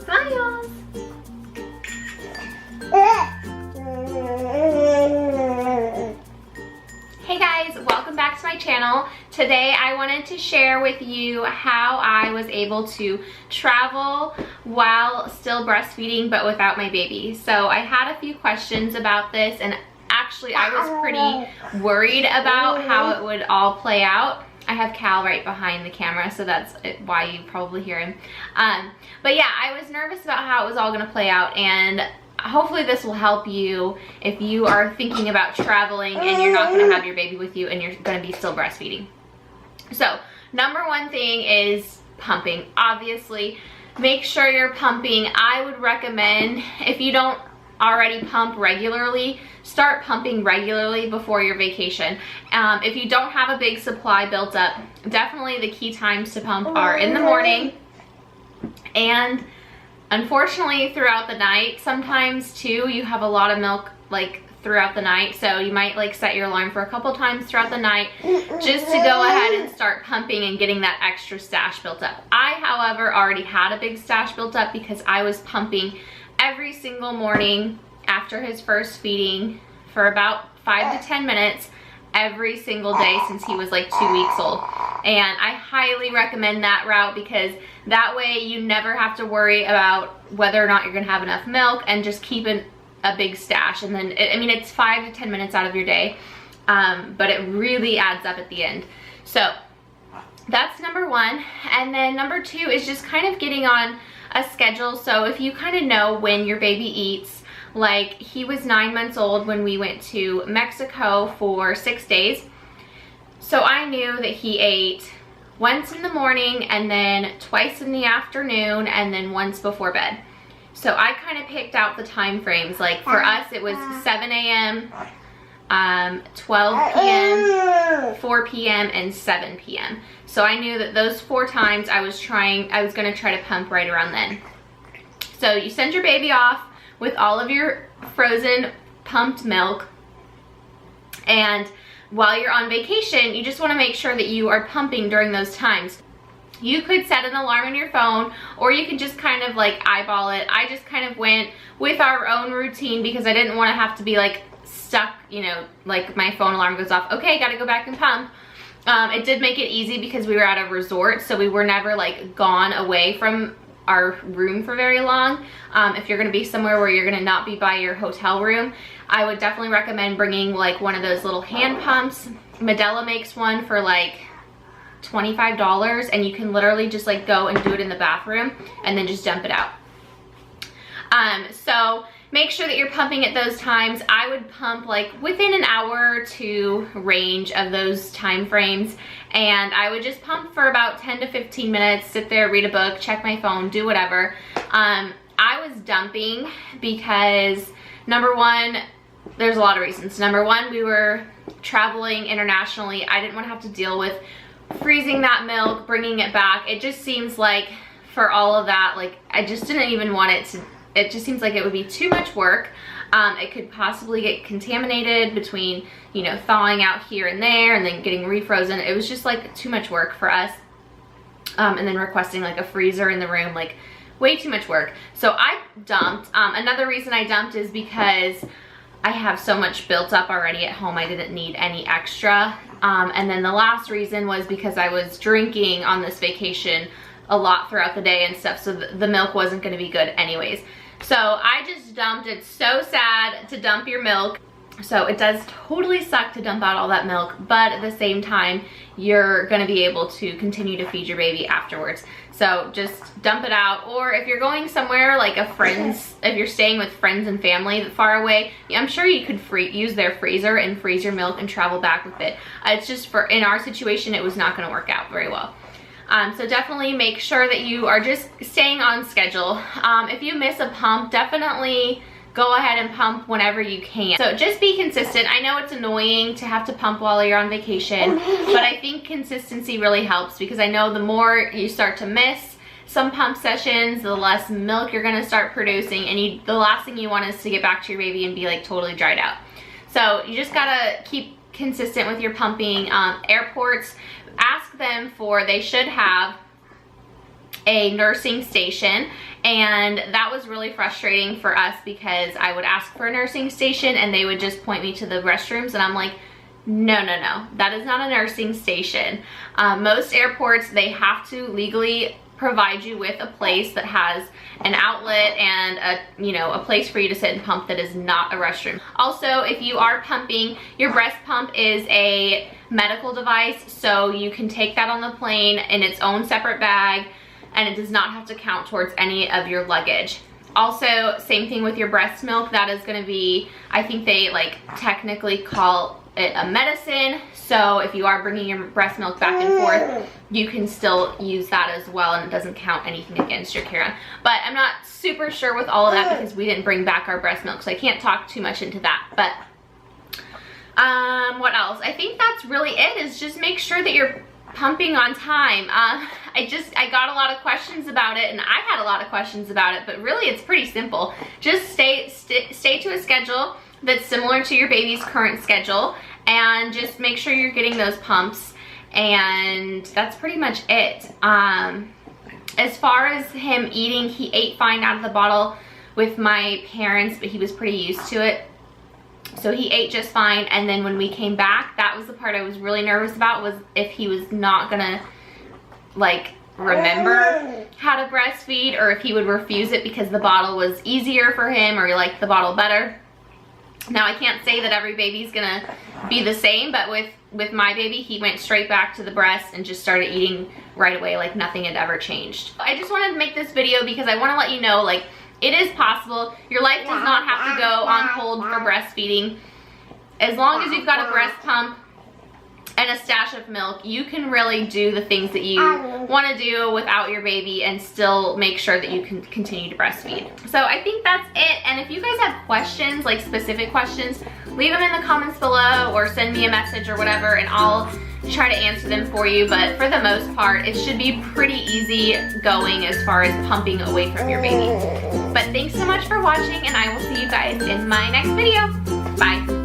Smiles. Hey guys, welcome back to my channel. Today I wanted to share with you how I was able to travel while still breastfeeding but without my baby. So I had a few questions about this, and actually I was pretty worried about how it would all play out. I have Cal right behind the camera, so that's why you probably hear him. But yeah, I was nervous about how it was all gonna play out, and hopefully this will help you if you are thinking about traveling and you're not gonna have your baby with you and you're gonna be still breastfeeding. So, number one thing is pumping. Obviously, make sure you're pumping. I would recommend, if you don't already pump regularly, start pumping regularly before your vacation. If you don't have a big supply built up, definitely the key times to pump are in the morning and unfortunately throughout the night. Sometimes too you have a lot of milk like throughout the night, so you might like set your alarm for a couple times throughout the night just to go ahead and start pumping and getting that extra stash built up. I, however, already had a big stash built up because I was pumping every single morning after his first feeding for about 5 to 10 minutes every single day since he was like 2 weeks old. And I highly recommend that route because that way you never have to worry about whether or not you're gonna have enough milk, and just keep a big stash. And then, I mean, it's 5 to 10 minutes out of your day, but it really adds up at the end. So that's number one. And then number two is just kind of getting on a schedule. So if you kind of know when your baby eats, like he was 9 months old when we went to Mexico for 6 days. So I knew that he ate once in the morning and then twice in the afternoon and then once before bed. So I kind of picked out the time frames. Like for us, it was 7 a.m., 12 p.m., 4 p.m., and 7 p.m. So I knew that those 4 times I was gonna try to pump right around then. So you send your baby off with all of your frozen pumped milk, and while you're on vacation, you just wanna make sure that you are pumping during those times. You could set an alarm on your phone, or you could just kind of like eyeball it. I just kind of went with our own routine because I didn't want to have to be like stuck, you know, like my phone alarm goes off, okay, gotta go back and pump. It did make it easy because we were at a resort, so we were never like gone away from our room for very long. If you're gonna be somewhere where you're gonna not be by your hotel room, I would definitely recommend bringing like one of those little hand pumps. Medela makes one for like $25, and you can literally just like go and do it in the bathroom and then just dump it out. So make sure that you're pumping at those times. I would pump like within an hour or two range of those time frames, and I would just pump for about 10 to 15 minutes, sit there, read a book, check my phone, do whatever. I was dumping because number one, there's a lot of reasons. Number one, we were traveling internationally. I didn't want to have to deal with freezing that milk, bringing it back. It just seems like for all of that, like I just didn't even want it to, it just seems like it would be too much work. It could possibly get contaminated between, you know, thawing out here and there and then getting refrozen. It was just like too much work for us. And then requesting like a freezer in the room, like way too much work. So I dumped. Another reason I dumped is because I have so much built up already at home. I didn't need any extra. And then the last reason was because I was drinking on this vacation a lot throughout the day and stuff, so the milk wasn't going to be good anyways. So I just dumped. It's so sad to dump your milk. So it does totally suck to dump out all that milk, but at the same time, you're going to be able to continue to feed your baby afterwards. So just dump it out. Or if you're going somewhere like a friend's, if you're staying with friends and family that far away, I'm sure you could use their freezer and freeze your milk and travel back with it. It's just in our situation, it was not going to work out very well. So definitely make sure that you are just staying on schedule. If you miss a pump, definitely go ahead and pump whenever you can. So just be consistent. I know it's annoying to have to pump while you're on vacation, but I think consistency really helps, because I know the more you start to miss some pump sessions, the less milk you're gonna start producing, and the last thing you want is to get back to your baby and be like totally dried out. So you just gotta keep consistent with your pumping. Airports, ask them they should have a nursing station, and that was really frustrating for us because I would ask for a nursing station and they would just point me to the restrooms, and I'm like, no, that is not a nursing station. Most airports, they have to legally provide you with a place that has an outlet and a place for you to sit and pump that is not a restroom. Also, if you are pumping, your breast pump is a medical device, so you can take that on the plane in its own separate bag, and it does not have to count towards any of your luggage. Also, same thing with your breast milk. That is going to be, I think they technically call it a medicine, so if you are bringing your breast milk back and forth, you can still use that as well, and it doesn't count anything against your carry-on. But I'm not super sure with all of that because we didn't bring back our breast milk, so I can't talk too much into that. But what else? I think that's really it, is just make sure that you're pumping on time. I got a lot of questions about it, and I had a lot of questions about it, but really it's pretty simple. Just stay to a schedule that's similar to your baby's current schedule, and just make sure you're getting those pumps, and that's pretty much it. As far as him eating, he ate fine out of the bottle with my parents, but he was pretty used to it, so he ate just fine. And then when we came back, that was the part I was really nervous about, was if he was not gonna remember how to breastfeed, or if he would refuse it because the bottle was easier for him, or he liked the bottle better. Now, I can't say that every baby's gonna be the same, but with my baby, he went straight back to the breast and just started eating right away like nothing had ever changed. I just wanted to make this video because I want to let you know, it is possible. Your life does not have to go on hold for breastfeeding. As long as you've got a breast pump and a stash of milk, you can really do the things that you want to do without your baby and still make sure that you can continue to breastfeed. So I think that's it. And if you guys have questions, specific questions, leave them in the comments below or send me a message or whatever, and I'll try to answer them for you. But for the most part, it should be pretty easy going as far as pumping away from your baby. But thanks so much for watching, and I will see you guys in my next video. Bye.